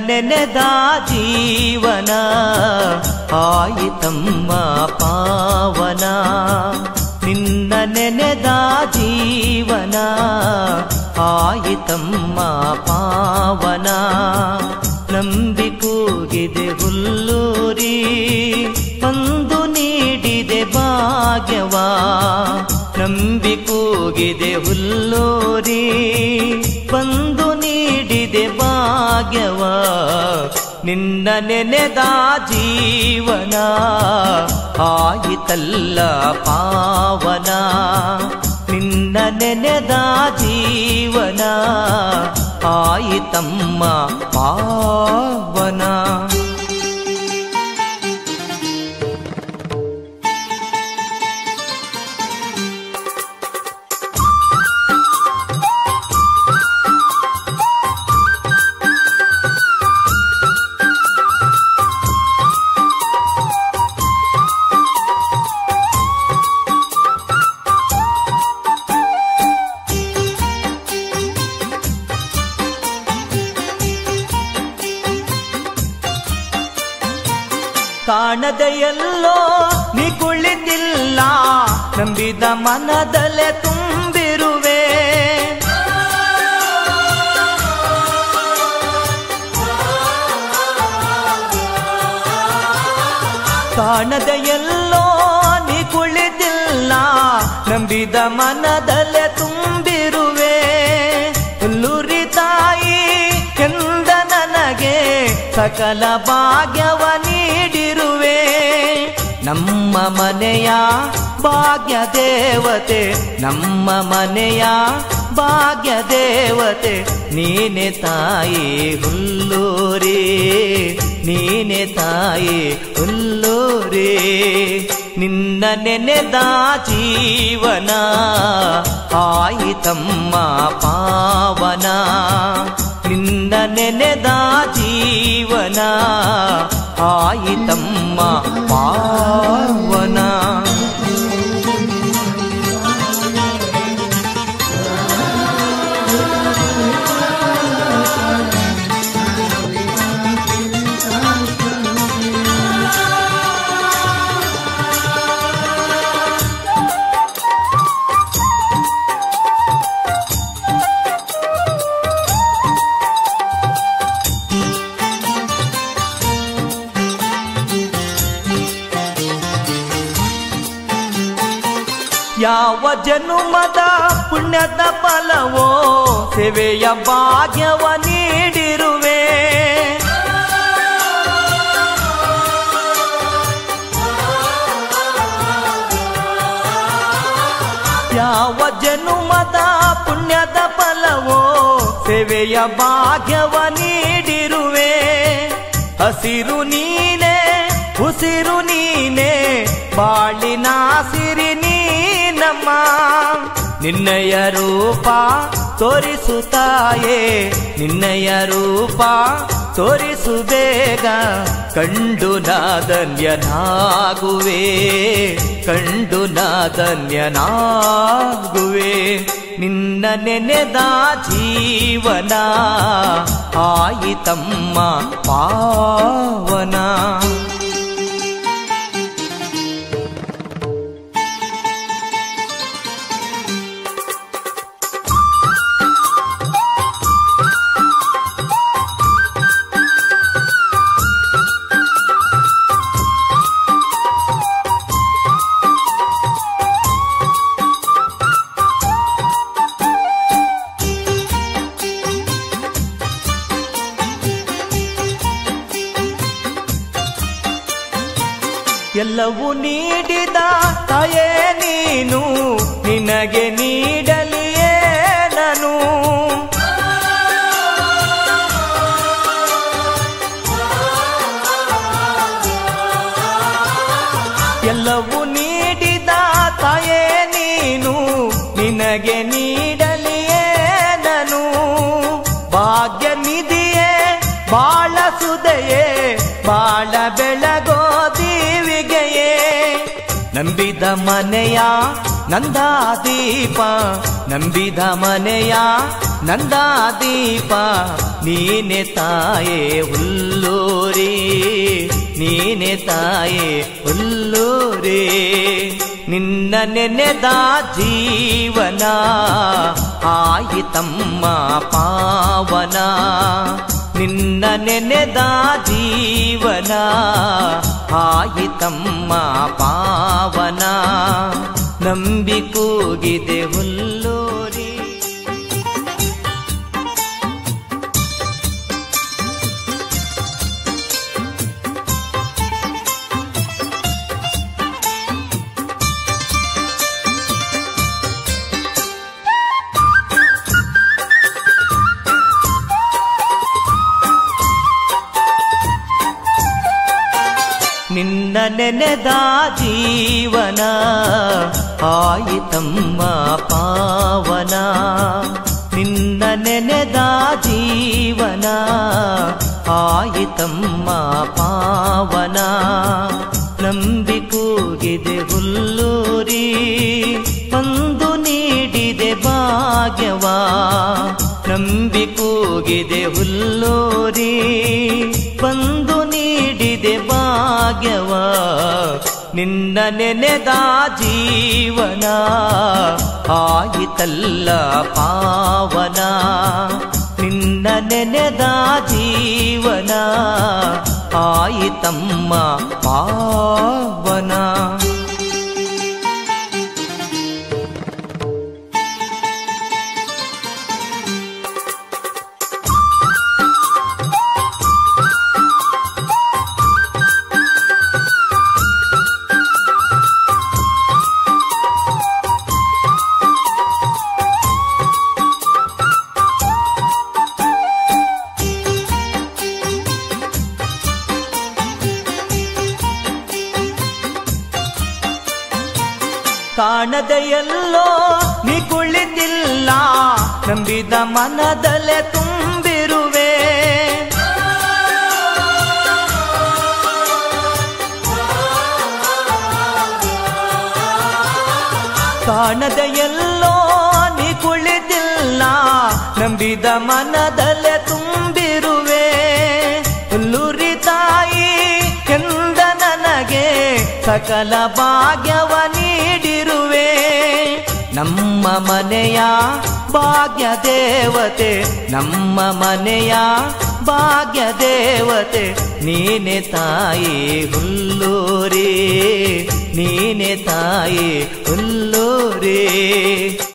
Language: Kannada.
ನೆನೆದ ಜೀವನ ಆಯಿತಮ್ಮ ಪಾವನ. ನಿನ್ನ ನೆನೆದ ಜೀವನ ಆಯಿತಮ್ಮ ಪಾವನ. ನಂಬಿ ಕೂಗಿದೆ ಹುಲ್ಲೂರಿ ಬಂದು ನೀಡಿದೆ ಭಾಗ್ಯವ. ನಂಬಿ ಕೂಗಿದೆ ಹುಲ್ಲೂರಿ ಬಂದು ನೀಡಿದೆ ಭಾಗ್ಯವ. ನಿನ್ನ ನೆನೆದ ಜೀವನ ಆಯಿತಲ್ಲ ಪಾವನ. ನಿನ್ನ ನೆನೆದ ಜೀವನ ಆಯಿತಮ್ಮ ಪಾವನ. ಕಾಣದೆ ಎಲ್ಲೋ ನೀ ಕುಳಿತಿಲ್ಲ, ನಂಬಿದ ಮನದಲ್ಲೇ ತುಂಬಿರುವೆ. ಕಾಣದೆ ಎಲ್ಲೋ ನೀ ಕುಳಿತಿಲ್ಲ, ನಂಬಿದ ಮನದಲ್ಲೇ ತುಂಬಿರುವೆ. ಹುಲ್ಲೂರಿ ತಾಯಿ ಎಂದ ನನಗೆ ಸಕಲ ಭಾಗ್ಯವ ನೀಡಿರುವೆ. ನಮ್ಮ ಮನೆಯ ಭಾಗ್ಯ ದೇವತೆ, ನಮ್ಮ ಮನೆಯ ಭಾಗ್ಯ ದೇವತೆ ನೀನೆ ತಾಯಿ ಹುಲ್ಲೂರಿ, ನೀನೆ ತಾಯಿ ಹುಲ್ಲೂರಿ. ನಿನ್ನ ನೆನೆದ ಜೀವನ ಆಯಿತಮ್ಮ ಪಾವನ. ನಿನ್ನ ನೆನೆದ ಜೀವನ ಆಯಿತಮ್ಮ ಪಾವನ. ಯಾವ ಜನುಮದ ಪುಣ್ಯದ ಫಲವೋ ಸೇವೆಯ ಭಾಗ್ಯವ ನೀಡಿರುವೆ. ಯಾವ ಜನುಮದ ಪುಣ್ಯದ ಫಲವೋ ಸೇವೆಯ ಭಾಗ್ಯವ ನೀಡಿರುವೆ. ಹಸಿರು ನೀನೆ ಉಸಿರು ನೀನೆ ಬಾಳಿನ ಸಿರಿ ನೀನಮ್ಮ. ನಿನ್ನಯ ರೂಪ ತೋರಿಸುತ್ತಾಯೇ, ನಿನ್ನಯ ರೂಪ ತೋರಿಸು ಬೇಗ. ಕಂಡು ನಾಧನ್ಯನಾಗುವೆ, ಕಂಡು ನಾಧನ್ಯನಾಗುವೆ. ನಿನ್ನ ನೆನೆದ ಜೀವನ ಆಯಿತಮ್ಮ ಪಾವನ. ಎಲ್ಲವೂ ನೀಡಿದ ತಾಯೇ ನೀನು, ನಿನಗೆ ನೀಡಲಿಯೇ ನಾನು. ಎಲ್ಲವೂ ನೀಡಿದ ತಾಯೇ ನೀನು, ನಿನಗೆ ನೀಡಲಿಯೇ ನಾನು. ಭಾಗ್ಯ ನಿಧಿಯೇ ಬಾಳ ಸುದೆಯೇ ಬಾಳ ಬೆಳಗೋ ದೀವಿಗೆಯೇ. ನಂಬಿದ ಮನೆಯ ನಂದಾದೀಪ, ನಂಬಿದ ಮನೆಯ ನಂದಾದೀಪ ನೀನೆ ತಾಯೇ ಹುಲ್ಲೂರಿ, ನೀನೆ ತಾಯೇ ಹುಲ್ಲೂರಿ. ನಿನ್ನ ನೆನೆದ ಜೀವನ ಆಯಿತಮ್ಮ ಪಾವನ, ನಿನ್ನ ನೆನೆದ ಜೀವನ ಆಯಿತಮ್ಮ ಪಾವನ. ನಂಬಿ ಕೂಗಿದೆ ಹುಲ್ಲೂರಿ. ನಿನ್ನ ನೆನೆದ ಜೀವನ ಆಯಿತಮ್ಮ ಪಾವನ, ನಿನ್ನ ನೆನೆದ ಜೀವನ ಆಯಿತಮ್ಮ ಪಾವನ. ನಂಬಿ ಕೂಗಿದೆ ಹುಲ್ಲೂರಿ, ಬಂದು ನೀಡಿದೆ ಭಾಗ್ಯವ. ನಂಬಿ ಕೂಗಿದೆ ಹುಲ್ಲೂರಿ, ಬಂದು ನೀಡಿದೆ ಭಾಗ್ಯವ. ನಿನ್ನ ನೆನೆದ ಜೀವನ ಆಯಿತಲ್ಲ ಪಾವನ, ನಿನ್ನ ನೆನೆದ ಜೀವನ ಆಯಿತಮ್ಮ ಪಾವನ. ಕಾಣದೆ ಎಲ್ಲೋ ನೀ ಕುಳಿತಿಲ್ಲ, ನಂಬಿದ ಮನದಲ್ಲೇ ತುಂಬಿರುವೆ. ಕಾಣದೆ ಎಲ್ಲೋ ನೀ ಕುಳಿತಿಲ್ಲ, ನಂಬಿದ ಮನದಲ್ಲೇ ತುಂಬಿರುವೆ. ಹುಲ್ಲೂರಿ ತಾಯಿ ಎಂದ ನನಗೆ ಸಕಲ ಭಾಗ್ಯವ ನೀಡಿರುವೆ. ನಮ್ಮ ಮನೆಯ ಭಾಗ್ಯ ದೇವತೆ, ನಮ್ಮ ಮನೆಯ ಭಾಗ್ಯ ದೇವತೆ, ನೀನೆ ತಾಯಿ ಹುಲ್ಲೂರಿ, ನೀನೆ ತಾಯಿ ಹುಲ್ಲೂರಿ.